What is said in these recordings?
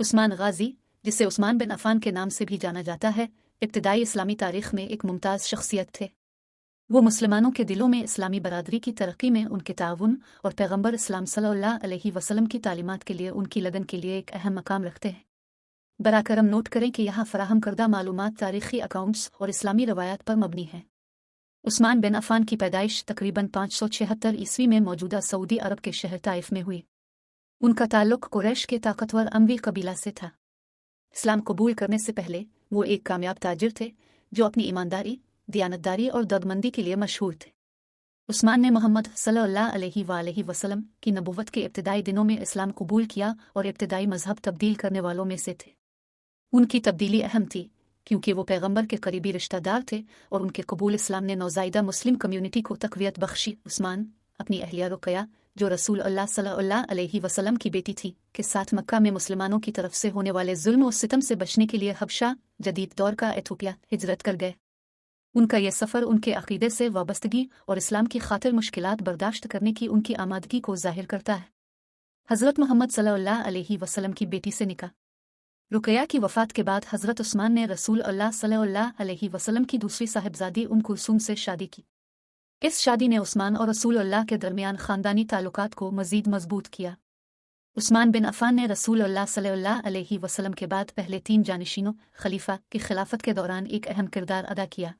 उस्मान गाजी, जिसे उस्मान बिन अफ़ान के नाम से भी जाना जाता है, इब्तिदाई इस्लामी तारीख़ में एक मुमताज़ शख्सियत थे। वो मुसलमानों के दिलों में इस्लामी बरादरी की तरक्की में उनके ताउन और पैगंबर इस्लाम सल्लल्लाहु अलैहि वसल्लम की तालीमात के लिए उनकी लगन के लिए एक अहम मकाम रखते हैं। बराकरम नोट करें कि यहाँ फराहम करदा मालूमात तारीख़ी अकाउंट्स और इस्लामी रवायात पर मबनी हैं। उस्मान बिन अफ़ान की पैदाइश तकरीबन 576 ईस्वी में मौजूदा सऊदी अरब के शहर ताइफ में हुई। उनका ताल्लुक़ कुरैश के ताकतवर अमवी कबीला से था। इस्लाम कबूल करने से पहले वो एक कामयाब ताजिर थे जो अपनी ईमानदारी, दियानतदारी और दर्दमंदी के लिए मशहूर थे। उस्मान ने मोहम्मद सल्लल्लाहु अलैहि वसल्लम की नबुव्वत के इब्तिदाई दिनों में इस्लाम कबूल किया और इब्तिदाई मजहब तब्दील करने वालों में से थे। उनकी तब्दीली अहम थी क्योंकि वो पैगंबर के करीबी रिश्तेदार थे और उनके कबूल इस्लाम ने नौज़ायदा मुस्लिम कम्युनिटी को तक़वियत बख्शी। उस्मान अपनी अहलिया रुक़या, जो रसूल अल्लाह सल्लल्लाहु अलैहि वसल्लम की बेटी थी, के साथ मक्का में मुसलमानों की तरफ से होने वाले जुल्म और सितम से बचने के लिए हबशा, जदीद दौर का एथोपिया, हिजरत कर गए। उनका यह सफ़र उनके अक़ीदे से वाबस्तगी और इस्लाम की खातिर मुश्किलात बर्दाश्त करने की उनकी आमादगी को ज़ाहिर करता है। हज़रत मोहम्मद सल्लल्लाहु अलैहि वसल्लम की बेटी से निकाह। रुक़या की वफ़ात के बाद हज़रत उस्मान ने रसूल अल्लाह सल्लल्लाहु अलैहि वसल्लम की दूसरी साहिबजादी उम कुलसूम से शादी की। इस शादी ने उस्मान और रसूल अल्लाह के दरमियान ख़ानदानी ताल्लुकात को मज़ीद मजबूत किया। उस्मान बिन अफ़ान ने रसूल अल्लाह सल्लल्लाहु अलैहि वसल्लम के बाद पहले 3 जानशीनों खलीफा की खिलाफत के दौरान एक अहम किरदार अदा किया।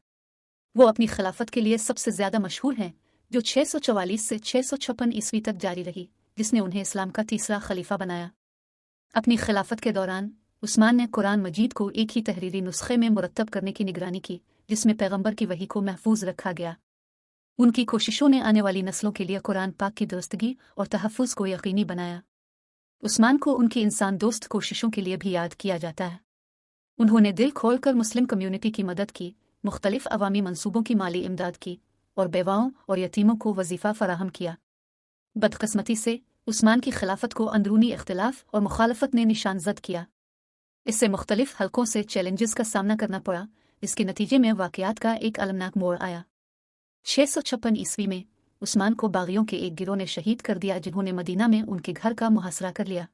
वो अपनी खिलाफत के लिए सबसे ज़्यादा मशहूर हैं, जो 644 से 656 ईस्वी तक जारी रही, जिसने उन्हें इस्लाम का तीसरा खलीफा बनाया। अपनी खिलाफत के दौरान उस्मान ने कुरान मजीद को एक ही तहरीरी नुस्खे में मुरत्तब करने की निगरानी की, जिसमें पैगंबर की वही को महफूज रखा गया। उनकी कोशिशों ने आने वाली नस्लों के लिए कुरान पाक की दुरुस्तगी और तहफ़्फ़ुज़ को यकीनी बनाया। उस्मान को उनकी इंसान दोस्त कोशिशों के लिए भी याद किया जाता है। उन्होंने दिल खोलकर मुस्लिम कम्युनिटी की मदद की, मुख्तलिफ अवामी मंसूबों की माली इमदाद की और बेवाओं और यतीमों को वजीफ़ा फराहम किया। बदकिस्मती से उस्मान की खिलाफत को अंदरूनी इख्तिलाफ और मुखालफत ने निशानजद किया। इससे मुख्तलिफ हलकों से चैलेंजेस का सामना करना पड़ा, जिसके नतीजे में वाक़यात का एक अलमनाक मोड़ आया। 656 ईस्वी में उस्मान को बागियों के एक गिरोह ने शहीद कर दिया, जिन्होंने मदीना में उनके घर का मुहासरा कर लिया।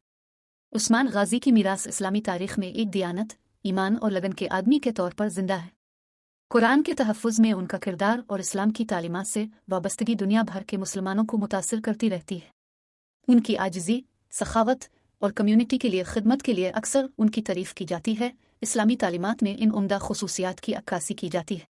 उस्मान गाजी की मीरास इस्लामी तारीख़ में एक दियानत, ईमान और लगन के आदमी के तौर पर जिंदा है। कुरान के तहफ़्फ़ुज़ में उनका किरदार और इस्लाम की तालीमात से वाबस्तगी दुनिया भर के मुसलमानों को मुतासिर करती रहती है। उनकी आजिज़ी, सखावत और कम्युनिटी के लिए खिदमत के लिए अक्सर उनकी तारीफ़ की जाती है। इस्लामी तालीमात में इन उम्दा खुसूसियात की अक्कासी की जाती है।